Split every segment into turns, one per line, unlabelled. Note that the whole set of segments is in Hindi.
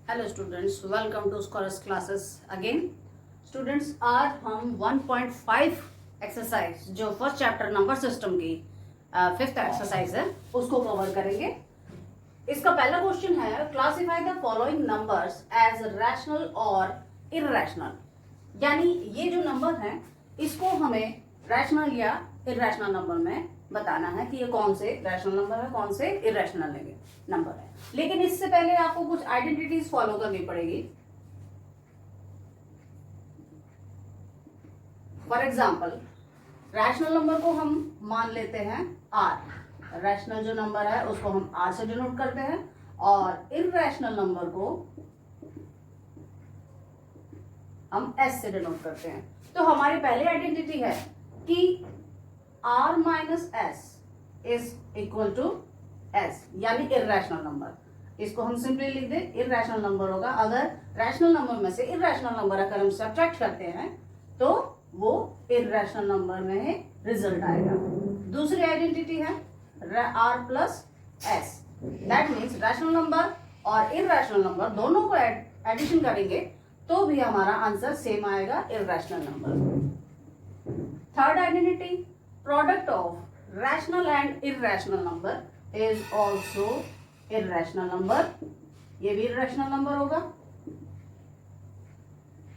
Hello students, welcome to Scholars Classes again. Students, आज हम 1.5 एक्सरसाइज जो फर्स्ट चैप्टर नंबर सिस्टम की फिफ्थ एक्सरसाइज है उसको कवर करेंगे। इसका पहला क्वेश्चन है, classify the following numbers as rational और इररैशनल। यानी ये जो नंबर है इसको हमें रैशनल या इररैशनल नंबर में बताना है कि ये कौन से रैशनल नंबर है, कौन से इररैशनल नंबर है। लेकिन इससे पहले आपको कुछ आइडेंटिटीज फॉलो करनी पड़ेगी। फॉर एग्जाम्पल, रैशनल नंबर को हम मान लेते हैं आर। रैशनल जो नंबर है उसको हम आर से डिनोट करते हैं और इररैशनल नंबर को हम एस से डिनोट करते हैं। तो हमारी पहली आइडेंटिटी है कि R minus S is equal to S, यानी इररैशनल नंबर। इसको हम सिंपली लिख दे, इररैशनल नंबर होगा। अगर रैशनल नंबर में से इररैशनल नंबर अगर हम सब्ट्रैक्ट करते हैं तो वो इररैशनल नंबर में रिजल्ट आएगा। दूसरी आइडेंटिटी है R plus S. That means rational number और इररैशनल नंबर दोनों को एडिशन करेंगे तो भी हमारा आंसर सेम आएगा, irrational number. Third identity, product of rational and irrational number is also irrational number. ये भी इररैशनल नंबर होगा।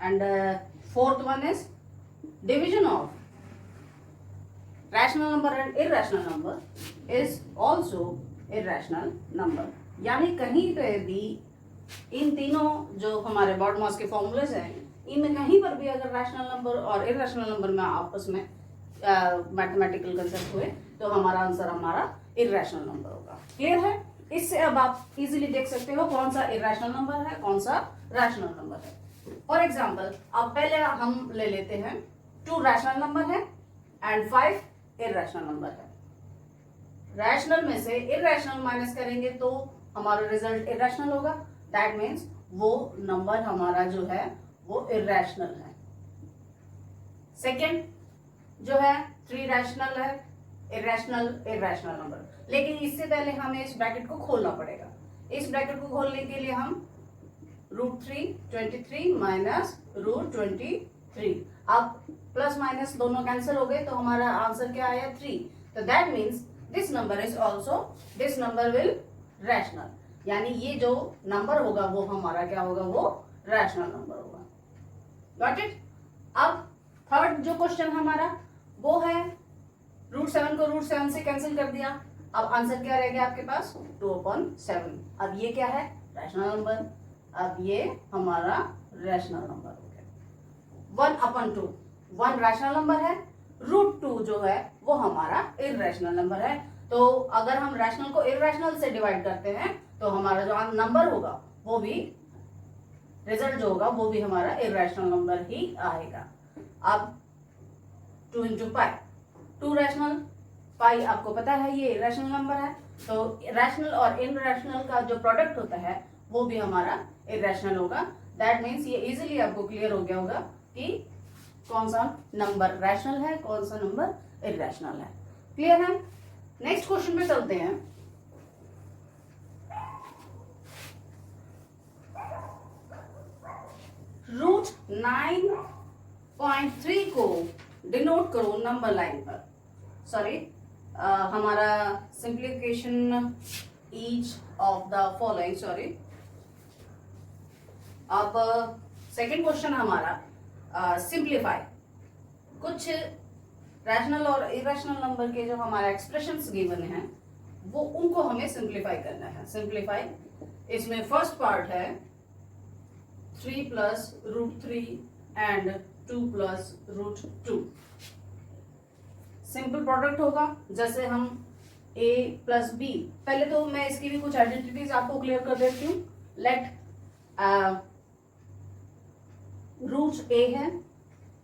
And fourth one is division of rational number and irrational number is also irrational number. यानी कहीं पे भी इन तीनों जो हमारे बॉडमॉस के फॉर्मूलेज हैं इनमें कहीं पर भी अगर रैशनल नंबर और इररैशनल नंबर में आपस में मैथमेटिकल कंसेप्ट हुए तो हमारा आंसर हमारा इररैशनल नंबर होगा। क्लियर है? इससे अब आप इजीली देख सकते हो कौन सा इररैशनल नंबर है, कौन सा रैशनल नंबर है। फॉर एग्जाम्पल, अब पहले हम ले लेते हैं 2 रैशनल नंबर है एंड 5 इररैशनल नंबर है। रैशनल में से इररैशनल माइनस करेंगे तो हमारा रिजल्ट इररैशनल होगा। दैट मीन्स वो नंबर हमारा जो है वो इररैशनल है। सेकेंड जो है 3 रैशनल है, इररैशनल नंबर। लेकिन इससे पहले हमें इस ब्रैकेट को खोलना पड़ेगा। इस ब्रैकेट को खोलने के लिए हम √3 23 माइनस √23, अब प्लस माइनस दोनों कैंसिल हो गए तो हमारा आंसर क्या आया 3। तो that means this number is also, this number will rational. यानी ये जो नंबर होगा वो हमारा क्या होगा, वो रैशनल नंबर होगा। Got it? अब थर्ड जो क्वेश्चन हमारा वो है √7 को √7 से कैंसिल कर दिया। अब आंसर क्या रह गया आपके पास, 2/7। अब ये क्या है, रैशनल नंबर। अब ये हमारा रैशनल नंबर हो गया। 1/2, 1 रैशनल नंबर है, √2 जो है वो हमारा इररैशनल नंबर है। तो अगर हम रैशनल को इररैशनल से डिवाइड करते हैं तो हमारा जो नंबर होगा वो भी, रिजल्ट जो होगा वो भी हमारा इररैशनल नंबर ही आएगा। अब 2 × पाई, 2 रैशनल, पाई आपको पता है ये रैशनल नंबर है। तो रैशनल और इररैशनल का जो प्रोडक्ट होता है वो भी हमारा इररैशनल होगा। दैट मीन्स ये इजीली आपको क्लियर हो गया होगा कि कौन सा नंबर रैशनल है, कौन सा नंबर इररैशनल है। क्लियर है? नेक्स्ट क्वेश्चन पे चलते हैं। √9.3 को डिनोट करो नंबर लाइन पर। सॉरी, हमारा simplification each of the following, sorry. अब सेकेंड क्वेश्चन हमारा सिंप्लीफाई। कुछ रैशनल और इररैशनल नंबर के जो हमारा एक्सप्रेशंस गिवन हैं वो उनको हमें सिंप्लीफाई करना है। सिंप्लीफाई, इसमें फर्स्ट पार्ट है 3 + √3 एंड 2 + √2। सिंपल प्रोडक्ट होगा। जैसे हम a + b, पहले तो मैं इसकी भी कुछ आइडेंटिटीज आपको क्लियर कर देती हूँ। लेट √a है,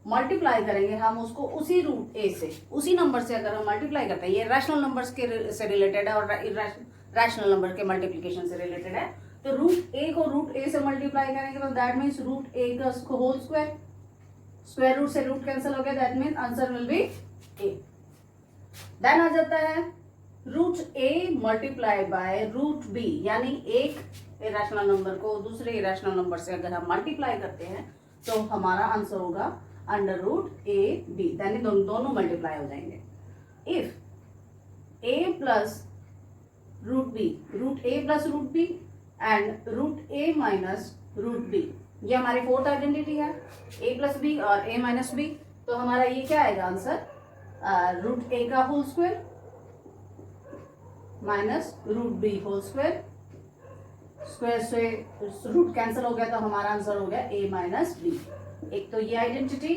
मल्टीप्लाई करेंगे हम उसको उसी √a से, उसी नंबर से अगर हम मल्टीप्लाई करते हैं, ये रैशनल नंबर्स के से रिलेटेड है और रैशनल नंबर के मल्टीप्लिकेशन से रिलेटेड है। तो √a को √a से मल्टीप्लाई करेंगे तो दैट मीन्स √a का होल स्क्वायर, स्क्वायर रूट से रूट कैंसिल हो गया। That means answer will be a। Then आ जाता है root A multiply by root B, यानी एक इरेशनल नंबर को दूसरे इरेशनल नंबर से अगर हम मल्टीप्लाई करते हैं तो हमारा आंसर होगा अंडर रूट ए बी, यानी दोनों मल्टीप्लाई हो जाएंगे। If A plus root B, root A plus root B and root A minus root B, ये हमारी फोर्थ आइडेंटिटी है, ए प्लस बी और ए माइनस बी। तो हमारा ये क्या आएगा आंसर, रूट ए का whole square minus root B whole square, square से रूट कैंसिल हो गया तो हमारा आंसर हो गया ए माइनस बी। एक तो ये आइडेंटिटी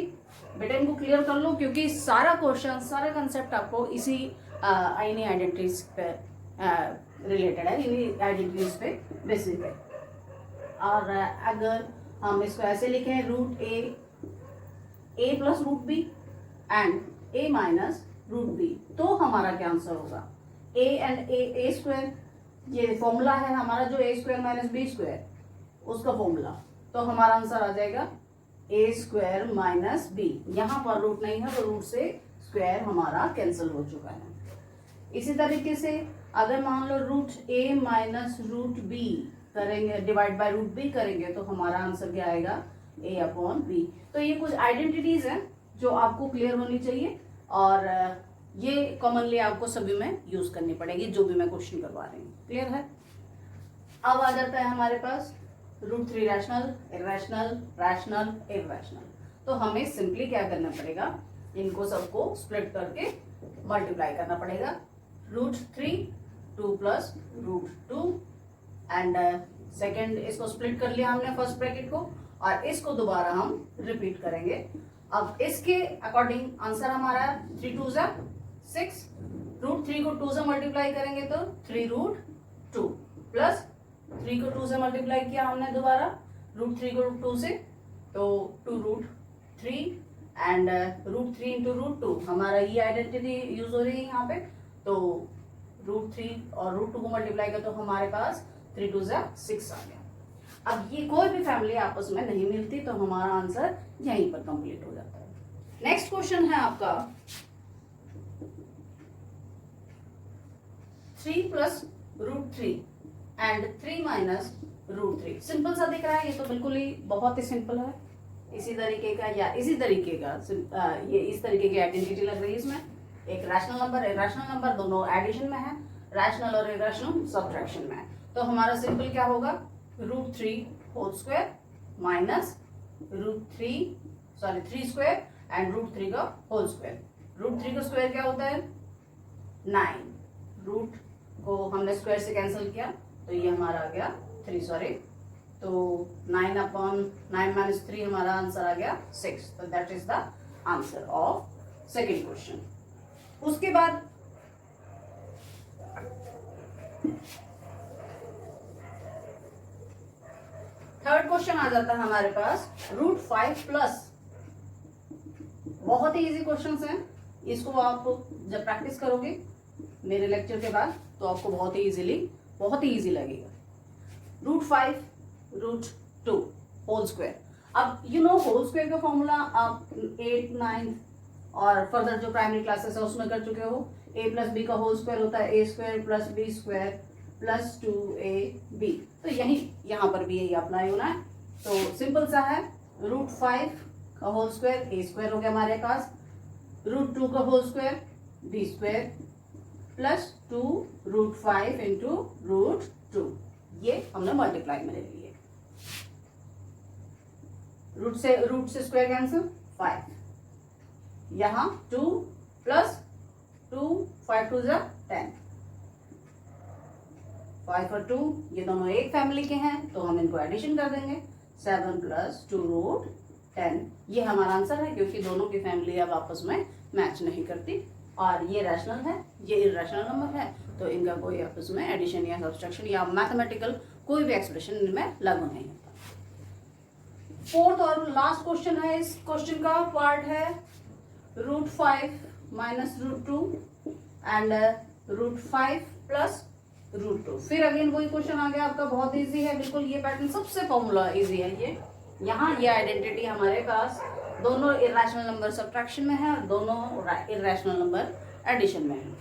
बेटा इनको क्लियर कर लो, क्योंकि सारा क्वेश्चन सारा कंसेप्ट आपको इसी इन्हीं आइडेंटिटीज पे रिलेटेड है, इन्हीं आइडेंटिटीज पे बेसिस पे। और अगर हम इसको ऐसे लिखें root A plus root B and A minus root B, तो हमारा क्या आंसर होगा, ए एंड ए स्क्वायर, ये फॉर्मूला है हमारा जो A square minus B square उसका फॉर्मूला, तो हमारा आंसर आ जाएगा ए स्क्वायर माइनस बी। यहाँ पर रूट नहीं है तो रूट से स्क्वायर हमारा कैंसिल हो चुका है। इसी तरीके से अगर मान लो root A minus root B करेंगे, डिवाइड बाय रूट बी करेंगे, तो हमारा आंसर क्या आएगा, ए अपॉन बी। तो ये कुछ आइडेंटिटीज हैं जो आपको क्लियर होनी चाहिए और ये कॉमनली आपको सभी में यूज करनी पड़ेगी, जो भी मैं क्वेश्चन करवा रही हूँ। क्लियर है। अब आ जाता है हमारे पास root three rational, irrational, rational, irrational. तो हमें सिंपली क्या करना पड़ेगा, इनको सबको स्प्लिट करके मल्टीप्लाई करना पड़ेगा। Root three 2 plus root 2 and second, इसको स्प्लिट कर लिया हमने फर्स्ट ब्रैकेट को, और इसको दोबारा हम रिपीट करेंगे। अब इसके अकॉर्डिंग आंसर हमारा 3 2 6, रूट 3 को 2 से मल्टीप्लाई करेंगे तो 3 रूट 2 प्लस 3 को 2 से मल्टीप्लाई किया हमने दोबारा रूट 3 को 2 से, तो 2 root 3 and root 3 into root 2, हमारा ये आइडेंटिटी यूज हो रही है यहाँ पे। तो रूट 3 और रूट 2 को मल्टीप्लाई किया तो हमारे पास 3 2 6 आ गया। अब ये कोई भी फैमिली आपस में नहीं मिलती तो हमारा आंसर यहीं पर कंप्लीट हो जाता है। नेक्स्ट क्वेश्चन है आपका 3 plus root 3 and 3 minus root 3। Simple सा दिख रहा है, ये तो बिल्कुल ही बहुत ही सिंपल है। इसी तरीके का या इसी तरीके का ये इस तरीके की आइडेंटिटी लग रही है इसमें। एक रैशनल नंबर, इरैशनल नंबर, दोनों एडिशन में है, रैशनल और इरैशनल सब्ट्रैक्शन में है। तो हमारा सिंपल क्या होगा, root 3 whole square minus root 3 square and root 3 का होल स्क्वायर। रूट 3 का स्क्वायर क्या होता है 9, रूट को हमने स्क्वायर से कैंसिल किया तो ये हमारा आ गया 3, तो 9 अपॉन 9 माइनस 3 हमारा आंसर आ गया 6। तो that is the answer of second question. उसके बाद थर्ड क्वेश्चन आ जाता है हमारे पास रूट 5 प्लस। बहुत ही इजी क्वेश्चंस हैं, इसको आप जब प्रैक्टिस करोगे मेरे लेक्चर के बाद तो आपको बहुत ही इजी लगेगा। Root 5 root 2 whole square. अब यू नो होल स्क्वायर का फॉर्मूला आप 8, 9 और फर्दर जो प्राइमरी क्लासेस है उसमें कर चुके हो। a प्लस बी का होल स्क्वायर होता है a square plus B square plus 2ab। तो यहाँ पर भी यही अप्लाई होना है। तो सिंपल सा है, रूट 5 का होल स्क्वायर a स्क्वायर हो गया हमारे पास, रूट 2 का whole square b square plus 2 root 5 into root 2, ये हमने मल्टीप्लाई में ले लिए। रूट से स्क्वायर कैंसिल 5, यहाँ 2 प्लस 2 5 2 10, 5 और 2 ये दोनों एक फैमिली के हैं तो हम इनको एडिशन कर देंगे। 7 प्लस 2 रूट 10, ये हमारा आंसर है क्योंकि दोनों की फैमिली अब आपस में मैच नहीं करती और ये रैशनल है, ये इरैशनल नंबर है, तो इनका कोई आपस में एडिशन या सब्सट्रैक्शन या मैथमेटिकल कोई भी एक्सप्रेशन इनमें लागू नहीं होता। फोर्थ और लास्ट क्वेश्चन है, इस क्वेश्चन का पार्ट है root 5 minus root 2 and root 5 plus root 2। फिर अगेन वही क्वेश्चन आ गया आपका, बहुत इजी है बिल्कुल, ये पैटर्न सबसे फॉर्मूला इजी है ये। यहाँ ये आइडेंटिटी हमारे पास दोनों इरैशनल नंबर सब्ट्रैक्शन में है और दोनों इरैशनल नंबर एडिशन में है।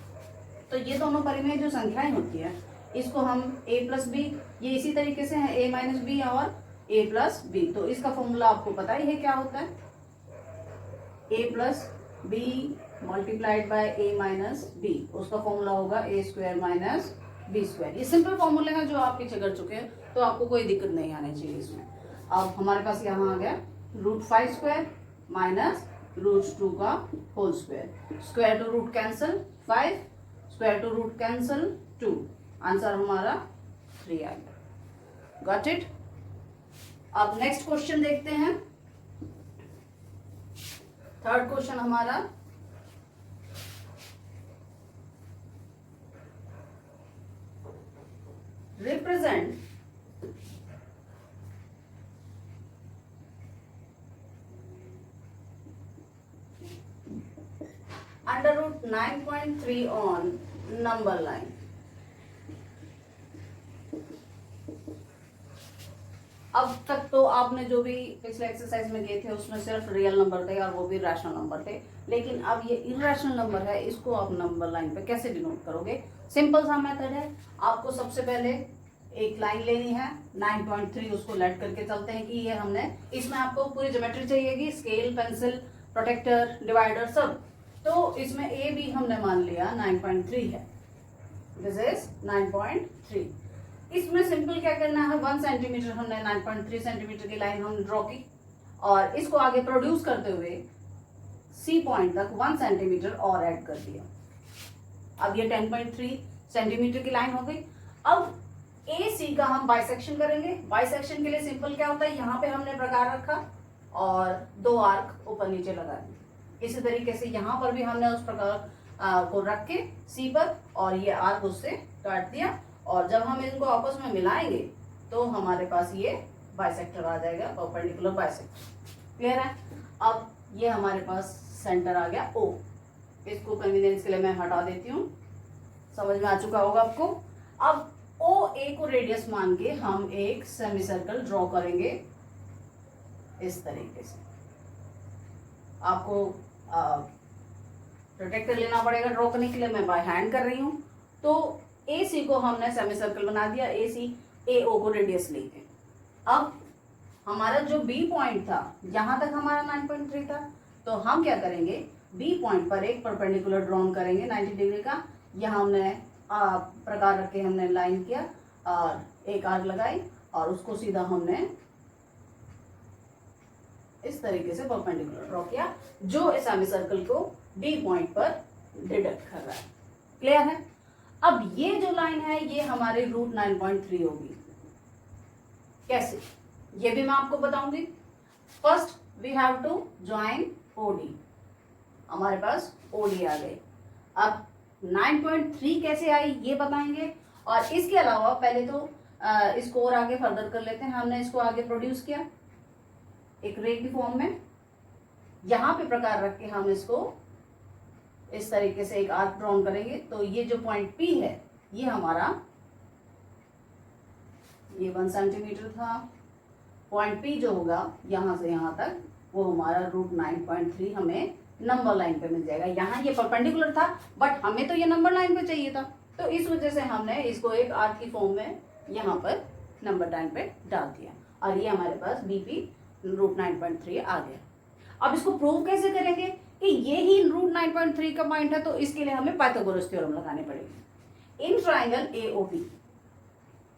तो ये दोनों परिमेय जो संख्याएं होती है इसको हम a प्लस बी, ये इसी तरीके से है a माइनस बी और a प्लस बी। तो इसका फॉर्मूला आपको पता ही है क्या होता है, a plus B multiplied by a minus B, उसका फॉर्मूला होगा a square minus B square. ये सिंपल फॉर्मूले हैं जो आप पीछे कर चुके हैं, तो आपको कोई दिक्कत नहीं आनी चाहिए इसमें। अब हमारे पास यहाँ आ गया √5 स्क्वायर माइनस √2 का whole square, square to root cancel 5, square to root cancel 2, answer हमारा 3 आ गया। Got it. अब नेक्स्ट क्वेश्चन देखते हैं। थर्ड क्वेश्चन हमारा रिप्रेजेंट √9.3 ऑन नंबर लाइन। अब तक तो आपने जो भी पिछले एक्सरसाइज में गए थे उसमें सिर्फ रियल नंबर थे और वो भी रैशनल नंबर थे, लेकिन अब ये इरैशनल नंबर है, इसको आप नंबर लाइन पे कैसे डिनोट करोगे? सिंपल सा मेथड है। आपको सबसे पहले एक लाइन लेनी है 9.3, उसको लेट करके चलते हैं कि ये हमने, इसमें आपको पूरी ज्योमेट्री चाहिएगी, स्केल, पेंसिल, प्रोटेक्टर, डिवाइडर सब। तो इसमें ए भी हमने मान लिया 9.3 है, दिस इज 9.3। इसमें सिंपल क्या करना है, 1 सेंटीमीटर हमने 9.3 सेंटीमीटर की लाइन हम ड्रॉ की और इसको आगे प्रोड्यूस करते हुए सी पॉइंट तक 1 सेंटीमीटर और ऐड कर दिया। अब ये 10.3 सेंटीमीटर की लाइन हो गई। अब ए सी का हम बाइसेक्शन करेंगे। बाइसेक्शन के लिए सिंपल क्या होता है, यहाँ पे हमने प्रकार रखा और 2 आर्क ऊपर नीचे लगा दिए। इसी तरीके से यहाँ पर भी हमने उस प्रकार को रख के सी पर और ये आर्क उससे काट दिया, और जब हम इनको आपस में मिलाएंगे तो हमारे पास ये बाइसेक्टर आ जाएगा, परपेंडिकुलर बाइसेक्टर। क्लियर है? अब ये हमारे पास सेंटर आ गया ओ। इसको कन्वीनियंस के लिए मैं हटा देती हूँ, समझ में आ चुका होगा आपको। अब ओ ए को रेडियस मान के हम एक सेमी सर्कल ड्रॉ करेंगे इस तरीके से। आपको प्रोटेक्टर लेना पड़ेगा ड्रॉ करने के लिए, मैं बाय हैंड कर रही हूँ। तो ए सी को हमने सेमी सर्कल बना दिया, ए सी ए ओ को रेडियस लेके। अब हमारा जो बी पॉइंट था, यहाँ तक हमारा 9.3 था, तो हम क्या करेंगे, बी पॉइंट पर एक परपेंडिकुलर ड्रॉन करेंगे 90 डिग्री का। यहाँ हमने प्रकार रख के हमने लाइन किया और एक आर्क लगाई और उसको सीधा हमने इस तरीके से परपेंडिकुलर ड्रॉ किया, जो इस सेमी सर्कल को बी पॉइंट पर डिडक्ट कर रहा है। क्लियर है? अब ये जो लाइन है ये हमारी √9.3 होगी। कैसे, ये भी मैं आपको बताऊंगी। First we have to join OD. हमारे पास ओडी आ गई। अब 9.3 कैसे आई ये बताएंगे, और इसके अलावा पहले तो इसको और आगे फर्दर कर लेते हैं। हमने इसको आगे प्रोड्यूस किया एक रे की फॉर्म में, यहाँ पे प्रकार रख के हम इसको इस तरीके से एक आर्क ड्रॉन करेंगे। तो ये जो पॉइंट P है ये हमारा, ये 1 सेंटीमीटर था। पॉइंट P जो होगा यहाँ से यहाँ तक वो हमारा √9.3 हमें नंबर लाइन पे मिल जाएगा। यहाँ ये परपेंडिकुलर था बट हमें तो ये नंबर लाइन पे चाहिए था, तो इस वजह से हमने इसको एक आर्क की फॉर्म में यहाँ पर नंबर लाइन पे डाल दिया और ये हमारे पास BP √9.3 आ गया। अब इसको प्रूव कैसे करेंगे कि ये ही √9.3 का पॉइंट है, तो इसके लिए हमें पाइथागोरस थ्योरम लगाने पड़ेगी। इन ट्राइंगल AOP,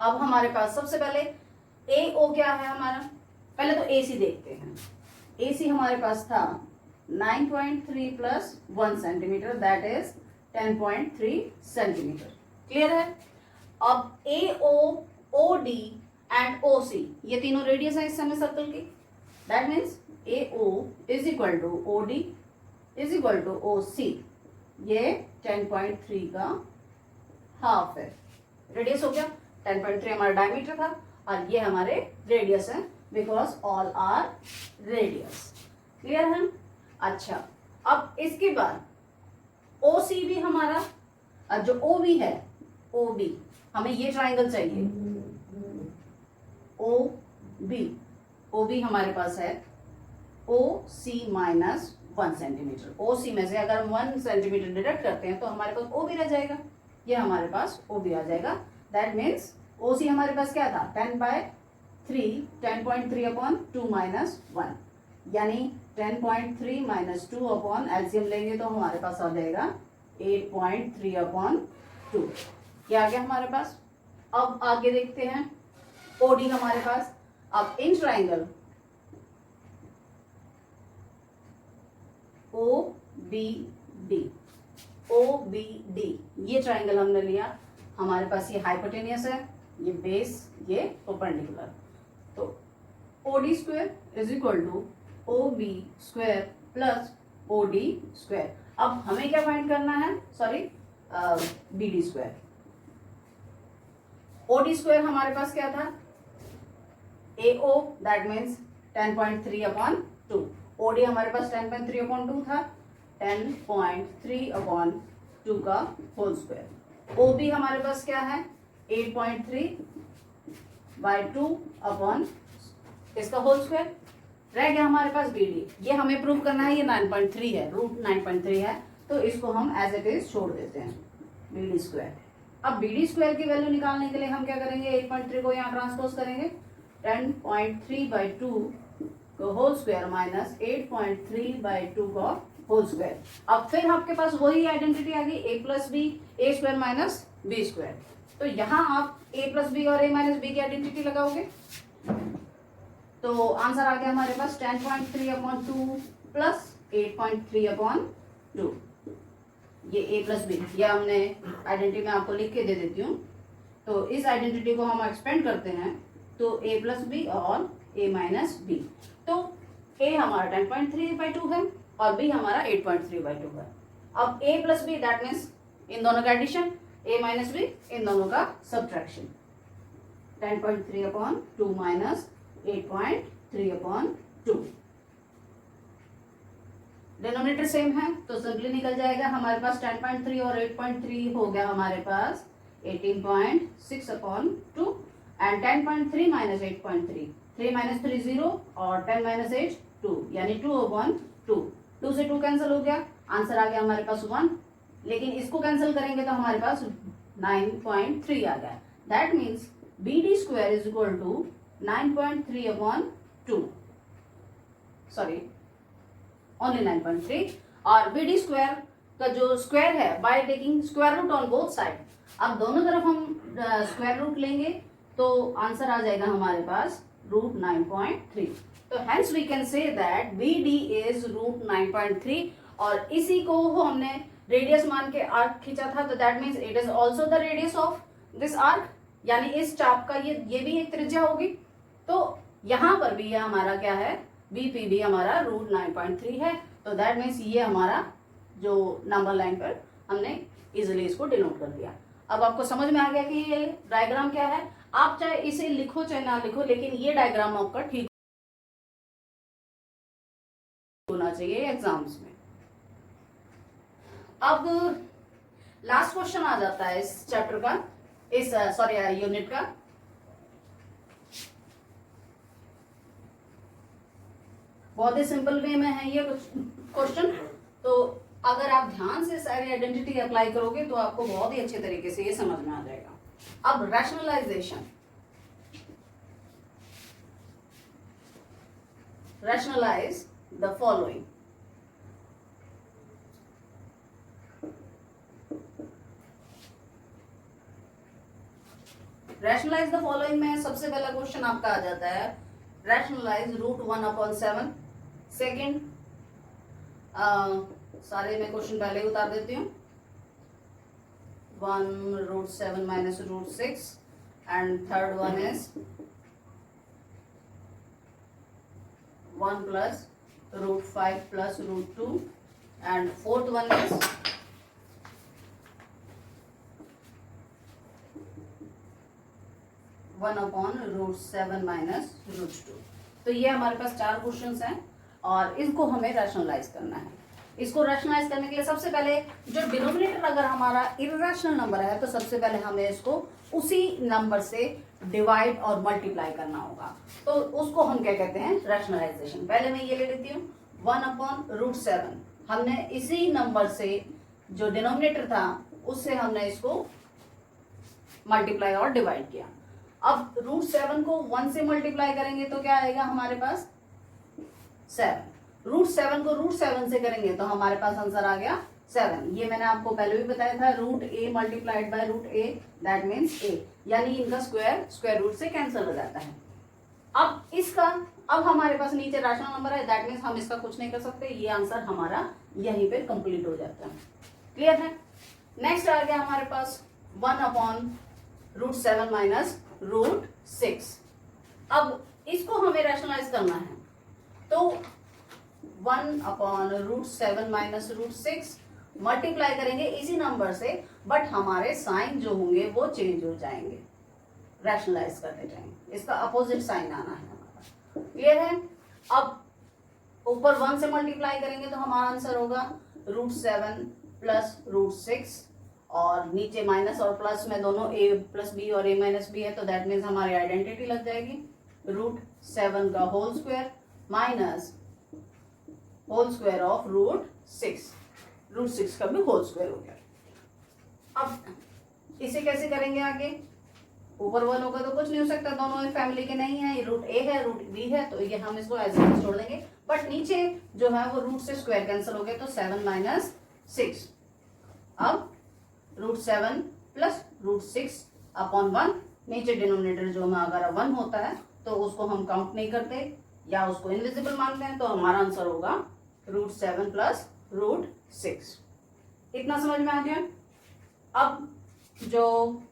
अब हमारे पास सबसे पहले AO क्या है हमारा, पहले तो AC देखते हैं। AC हमारे पास था 9.3 plus 1 centimetre, that is 10.3 centimetre. Clear है? अब AO, OD एंड OC ये तीनों रेडियस है इस सेमी सर्कल की। That means AO is equal to OD is equal to OC। ये 10.3 का हाफ है। रेडियस हो गया, 10.3 हमारा डायमीटर था और ये हमारे रेडियस है, because all are radius. Clear है? अच्छा, अब इसके बाद OC भी हमारा, अब जो OB है, OB हमें ये ट्राइंगल चाहिए, OB हमारे पास है OC माइनस 1 सेंटीमीटर। OC में से अगर हम 1 सेंटीमीटर डिडक्ट करते हैं तो हमारे पास OB रह जाएगा। ये हमारे पास OB आ जाएगा। दैट मीन्स OC हमारे पास क्या था 10/3 10.3 अपॉन 2 माइनस 1, यानी 10.3 माइनस 2 अपॉन एलसीएम लेंगे तो हमारे पास आ जाएगा 8.3 अपॉन 2। ये आ गया हमारे पास। अब आगे देखते हैं OD हमारे पास। अब इन ट्राइंगल OBD ये ट्राइंगल हमने लिया, हमारे पास ये हाइपोटेनियस है, ये बेस, ये परपेंडिकुलर। तो OD square is equal to OB square plus OD square. अब हमें क्या फाइंड करना है, sorry BD square. OD square हमारे पास क्या था AO, that means 10.3 upon 2। OD हमारे पास 10.3 अपॉन 2 था, 10.3 अपॉन 2 का होल स्क्वायर। OB हमारे पास क्या है 8.3/2 अपॉन इसका होल स्क्वायर। रह गया हमारे पास BD। ये हमें प्रूव करना है, ये 9.3 है, रूट 9.3 है, तो इसको हम एज इट इज छोड़ देते हैं BD स्क्वायर। अब BD स्क्वायर की वैल्यू निकालने के लिए हम क्या करेंगे, 8.3 को यहाँ ट्रांसपोज करेंगे, 10.3/2 का होल स्क्वायर माइनस 8.3/2 का होल स्क्वायर। अब फिर आपके पास वही आइडेंटिटी आ गई A plus B, A square minus B square. तो यहाँ आप A प्लस बी और A माइनस बी की आइडेंटिटी लगाओगे तो आंसर आ गया हमारे पास 10.3 अपॉन 2 प्लस 8.3 अपॉन 2। ये A प्लस बी, ये हमने आइडेंटिटी में आपको लिख के दे देती हूँ। तो इस आइडेंटिटी को हम एक्सपेंड करते हैं तो A प्लस बी और A माइनस बी। तो A हमारा 10.3/2 है और B हमारा 8.3/2 है। अब A plus B that means इन दोनों का एडिशन, A माइनस बी इन दोनों का subtraction. 10.3 upon 2 minus 8.3 upon 2। Denominator same है तो सिंपली निकल जाएगा हमारे पास 10.3 और 8.3 हो गया हमारे पास 18.6 अपॉन 2 एंड 10.3 माइनस 8.3, 3 माइनस 3 0 और 10 माइनस 8 2, यानी 2 अपॉन 2। 2 से 2 कैंसिल हो गया, आंसर आ गया हमारे पास 1। लेकिन इसको कैंसिल करेंगे तो हमारे पास 9.3 आ गया। That means BD square is equal to 9.3 upon 2, sorry only 9.3। और BD स्क्वायर का जो स्क्वायर है by taking square root on both side. अब दोनों तरफ हम स्क्वायर रूट लेंगे तो आंसर आ जाएगा हमारे पास रूट 9.3। तो hence we can say that BD is root 9.3। और इसी को हमने रेडियस मान के आर्क खींचा था, तो that means it is also the radius of this arc, यानी इस चाप का ये भी एक त्रिज्या होगी। तो यहाँ पर भी ये हमारा क्या है, BPB हमारा रूट 9.3 है। तो दैट मीन्स ये हमारा जो नंबर लाइन पर हमने इजिली इसको डिनोट कर दिया। अब आपको समझ में आ गया कि ये डायग्राम क्या है। आप चाहे इसे लिखो चाहे ना लिखो, लेकिन ये डायग्राम आपका ठीक होना चाहिए एग्जाम्स में। अब लास्ट क्वेश्चन आ जाता है इस चैप्टर का, इस सॉरी यूनिट का। बहुत ही सिंपल वे में है ये क्वेश्चन। तो अगर आप ध्यान से सारी आइडेंटिटी अप्लाई करोगे तो आपको बहुत ही अच्छे तरीके से ये समझ में आ जाएगा। अब rationalization, rationalize the following. Rationalize the following में सबसे पहला क्वेश्चन आपका आ जाता है रैशनलाइज रूट 1/7। सेकेंड, सारे मैं क्वेश्चन पहले ही उतार देती हूँ। 1√7 minus √6 and third one is 1 plus √5 plus √2 and fourth one is 1/√7 minus √2। तो ये हमारे पास 4 क्वेश्चंस हैं और इनको हमें रैशनलाइज करना है। इसको रैशनलाइज करने के लिए सबसे पहले जो डिनोमिनेटर अगर हमारा इर्रेशनल नंबर है तो सबसे पहले हमें इसको उसी नंबर से डिवाइड और मल्टीप्लाई करना होगा। तो उसको हम क्या कहते हैं, रैशनलाइजेशन। पहले मैं ये ले लेती हूँ 1/√7। हमने इसी नंबर से जो डिनोमिनेटर था उससे हमने इसको मल्टीप्लाई और डिवाइड किया। अब √7 को 1 से मल्टीप्लाई करेंगे तो क्या आएगा हमारे पास 7। √7 को √7 से करेंगे तो हमारे पास आंसर आ गया 7। ये मैंने आपको पहले भी बताया था, √a multiplied by √a that means a, यानी इनका स्क्वायर रूट से कैंसिल हो जाता है। अब हमारे पास नीचे रैशनल नंबर है, दैट मीन्स हम इसका कुछ नहीं कर सकते, ये आंसर हमारा यहीं पे कंप्लीट हो जाता है। क्लियर है। नेक्स्ट आ गया हमारे पास 1/√7 माइनस √6। अब इसको हमें रैशनलाइज करना है, तो 1/√7 माइनस √6 मल्टीप्लाई करेंगे इसी नंबर से, बट हमारे साइन जो होंगे वो चेंज हो जाएंगे रैशनलाइज करते टाइम, इसका अपोजिट साइन आना है हमारा। क्लियर है। अब ऊपर 1 से मल्टीप्लाई करेंगे तो हमारा आंसर होगा √7 प्लस √6, और नीचे माइनस और प्लस में दोनों a प्लस बी और a माइनस बी है, तो दैट मीन्स हमारी आइडेंटिटी लग जाएगी √7 का whole square minus whole square of √6, √6 का भी होल स्क्वायर हो गया। अब इसे कैसे करेंगे आगे, ऊपर 1 होगा तो कुछ नहीं हो सकता, दोनों फैमिली के नहीं है, √a है √b है, तो ये हम इसको एज इट इज छोड़ देंगे, बट नीचे जो है वो रूट से स्क्वायर कैंसिल हो गया, तो 7 माइनस 6। अब √7 प्लस √6 अपॉन 1, नीचे डिनोमिनेटर जो में अगर 1 होता है तो उसको हम काउंट नहीं करते या उसको इनविजिबल मानते हैं, तो हमारा आंसर होगा √7 प्लस √6। इतना समझ में आ गया। अब जो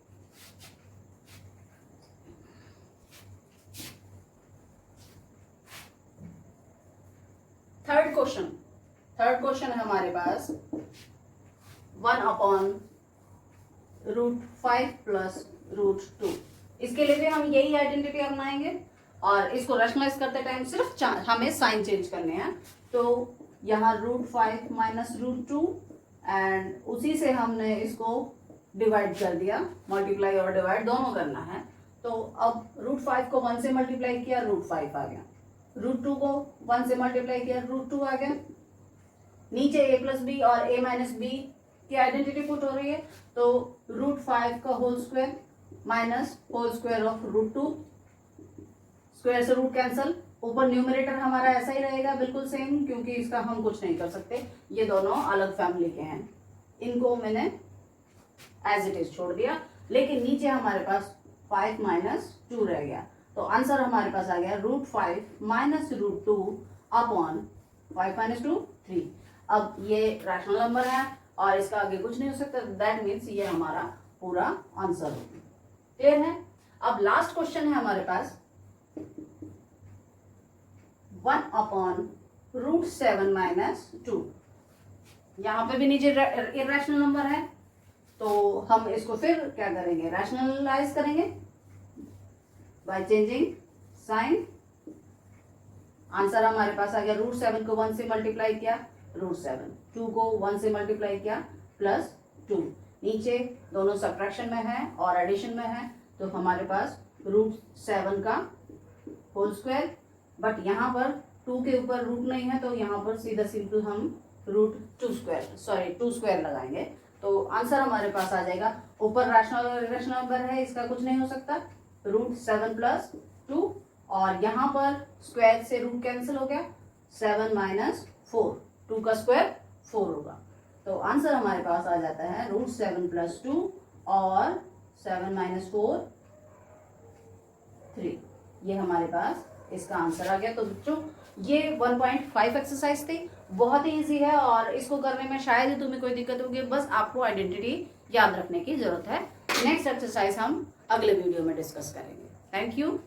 थर्ड क्वेश्चन है हमारे पास 1/√5 प्लस √2। इसके लिए भी हम यही आइडेंटिटी अपनाएंगे और इसको रैशनलाइज करते टाइम सिर्फ हमें साइन चेंज करने हैं, तो यहाँ √5 माइनस √2 एंड उसी से हमने इसको डिवाइड कर दिया, मल्टीप्लाई और डिवाइड दोनों करना है। तो अब √5 को 1 से मल्टीप्लाई किया √5 आ गया, √2 को 1 से मल्टीप्लाई किया √2 आ गया, नीचे a प्लस बी और a माइनस बी की आइडेंटिटी पुट हो रही है, तो √5 का whole square minus whole square of √2, square से रूट कैंसल, ऊपर न्यूमरेटर हमारा ऐसा ही रहेगा बिल्कुल सेम, क्योंकि इसका हम कुछ नहीं कर सकते, ये दोनों अलग फैमिली के हैं, इनको मैंने एज इट इज छोड़ दिया, लेकिन नीचे हमारे पास 5 माइनस 2 रह गया, तो आंसर हमारे पास आ गया √5 माइनस √2 अपॉन 5 माइनस 2 3। अब ये रैशनल नंबर है और इसका आगे कुछ नहीं हो सकता, दैट मीन्स ये हमारा पूरा आंसर होगा। क्लियर है। अब लास्ट क्वेश्चन है हमारे पास 1/√7 माइनस 2। यहाँ पे भी नीचे इरेशनल नंबर है, तो हम इसको फिर क्या करेंगे, रैशनलाइज करेंगे बाय चेंजिंग साइन। आंसर हमारे पास आ गया √7 को 1 से मल्टीप्लाई किया √7, 2 को 1 से मल्टीप्लाई किया +2, नीचे दोनों सब्ट्रैक्शन में है और एडिशन में है, तो हमारे पास √7 का होल स्क्वायर, बट यहाँ पर 2 के ऊपर रूट नहीं है, तो यहाँ पर सीधा सिंपल हम √2 स्क्वायर लगाएंगे, तो आंसर हमारे पास आ जाएगा, ऊपर रैशनल नंबर है, इसका कुछ नहीं हो सकता, √7 + 2, और यहाँ पर स्क्वायर से रूट कैंसिल हो गया, 7 माइनस 4, 2 का स्क्वायर 4 होगा, तो आंसर हमारे पास आ जाता है √7 + 2 और 7 माइनस 4 3। ये हमारे पास इसका आंसर आ गया। तो बच्चों ये 1.5 एक्सरसाइज थी, बहुत ही इजी है और इसको करने में शायद ही तुम्हें कोई दिक्कत होगी, बस आपको आइडेंटिटी याद रखने की जरूरत है। नेक्स्ट एक्सरसाइज हम अगले वीडियो में डिस्कस करेंगे। Thank you.